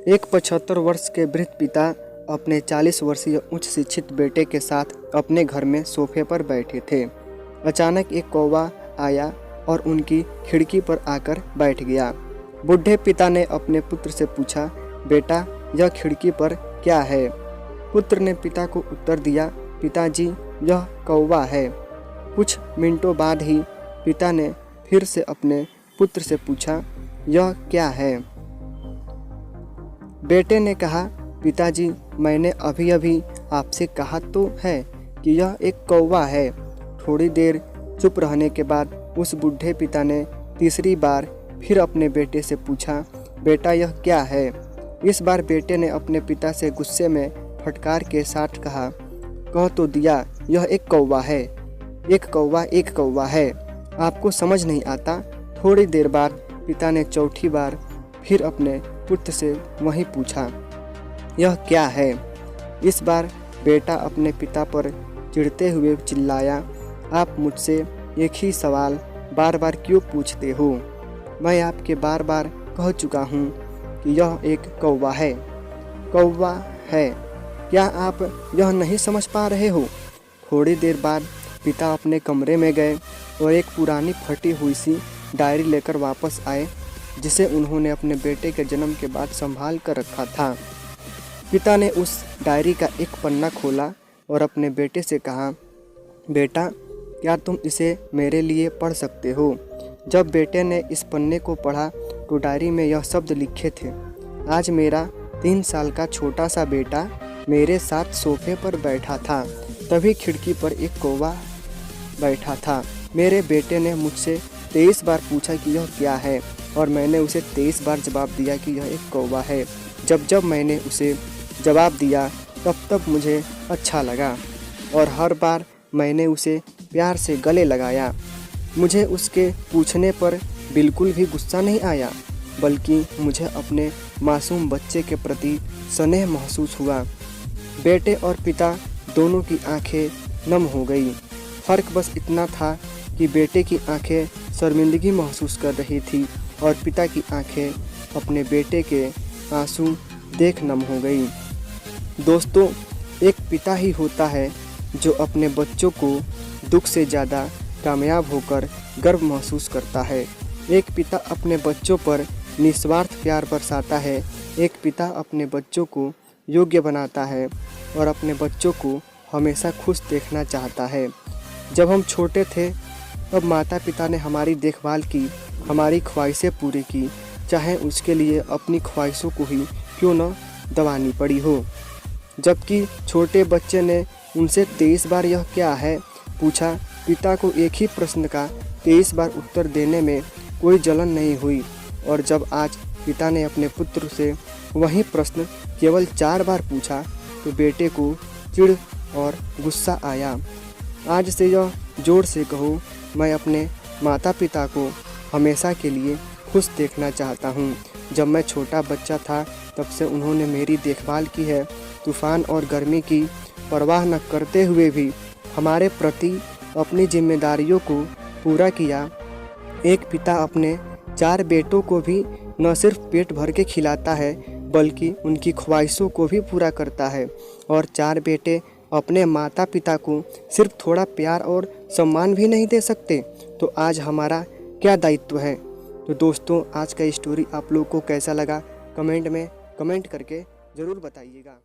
एक 75 वर्ष के वृद्ध पिता अपने 40 वर्षीय उच्च शिक्षित बेटे के साथ अपने घर में सोफे पर बैठे थे। अचानक एक कौवा आया और उनकी खिड़की पर आकर बैठ गया। बूढ़े पिता ने अपने पुत्र से पूछा, बेटा यह खिड़की पर क्या है? पुत्र ने पिता को उत्तर दिया, पिताजी यह कौवा है। कुछ मिनटों बाद ही पिता ने फिर से अपने पुत्र से पूछा, यह क्या है? बेटे ने कहा, पिताजी मैंने अभी अभी आपसे कहा तो है कि यह एक कौवा है। थोड़ी देर चुप रहने के बाद उस बूढ़े पिता ने तीसरी बार फिर अपने बेटे से पूछा, बेटा यह क्या है? इस बार बेटे ने अपने पिता से गुस्से में फटकार के साथ कहा, कह तो दिया यह एक कौवा है। एक कौवा है, आपको समझ नहीं आता? थोड़ी देर बाद पिता ने चौथी बार फिर अपने पुत्र से वही पूछा, यह क्या है? इस बार बेटा अपने पिता पर चिढ़ते हुए चिल्लाया, आप मुझसे एक ही सवाल बार बार क्यों पूछते हो? मैं आपके बार बार कह चुका हूँ कि यह एक कौवा है। क्या आप यह नहीं समझ पा रहे हो? थोड़ी देर बाद पिता अपने कमरे में गए और एक पुरानी फटी हुई सी डायरी लेकर वापस आए, जिसे उन्होंने अपने बेटे के जन्म के बाद संभाल कर रखा था। पिता ने उस डायरी का एक पन्ना खोला और अपने बेटे से कहा, बेटा क्या तुम इसे मेरे लिए पढ़ सकते हो? जब बेटे ने इस पन्ने को पढ़ा तो डायरी में यह शब्द लिखे थे, आज मेरा 3 साल का छोटा सा बेटा मेरे साथ सोफे पर बैठा था, तभी खिड़की पर एक कौवा बैठा था। मेरे बेटे ने मुझसे 23 बार पूछा कि यह क्या है और मैंने उसे 23 बार जवाब दिया कि यह एक कौवा है। जब मैंने उसे जवाब दिया तब मुझे अच्छा लगा और हर बार मैंने उसे प्यार से गले लगाया। मुझे उसके पूछने पर बिल्कुल भी गुस्सा नहीं आया, बल्कि मुझे अपने मासूम बच्चे के प्रति स्नेह महसूस हुआ। बेटे और पिता दोनों की आंखें नम हो गई। फ़र्क बस इतना था कि बेटे की आंखें शर्मिंदगी महसूस कर रही थी और पिता की आंखें अपने बेटे के आंसू देख नम हो गई। दोस्तों, एक पिता ही होता है जो अपने बच्चों को दुख से ज़्यादा कामयाब होकर गर्व महसूस करता है। एक पिता अपने बच्चों पर निस्वार्थ प्यार बरसाता है। एक पिता अपने बच्चों को योग्य बनाता है और अपने बच्चों को हमेशा खुश देखना चाहता है। जब हम छोटे थे तब माता पिता ने हमारी देखभाल की, हमारी ख्वाहिशें पूरी की, चाहे उसके लिए अपनी ख्वाहिशों को ही क्यों न दबानी पड़ी हो। जबकि छोटे बच्चे ने उनसे 23 बार यह क्या है पूछा, पिता को एक ही प्रश्न का 23 बार उत्तर देने में कोई जलन नहीं हुई। और जब आज पिता ने अपने पुत्र से वही प्रश्न केवल 4 बार पूछा तो बेटे को चिढ़ और गुस्सा आया। आज से यह जोर से कहो, मैं अपने माता पिता को हमेशा के लिए खुश देखना चाहता हूँ। जब मैं छोटा बच्चा था तब से उन्होंने मेरी देखभाल की है। तूफ़ान और गर्मी की परवाह न करते हुए भी हमारे प्रति अपनी जिम्मेदारियों को पूरा किया। एक पिता अपने 4 बेटों को भी न सिर्फ पेट भर के खिलाता है, बल्कि उनकी ख्वाहिशों को भी पूरा करता है। और 4 बेटे अपने माता पिता को सिर्फ थोड़ा प्यार और सम्मान भी नहीं दे सकते, तो आज हमारा क्या दायित्व है? तो दोस्तों, आज का स्टोरी आप लोगों को कैसा लगा कमेंट में कमेंट करके ज़रूर बताइएगा।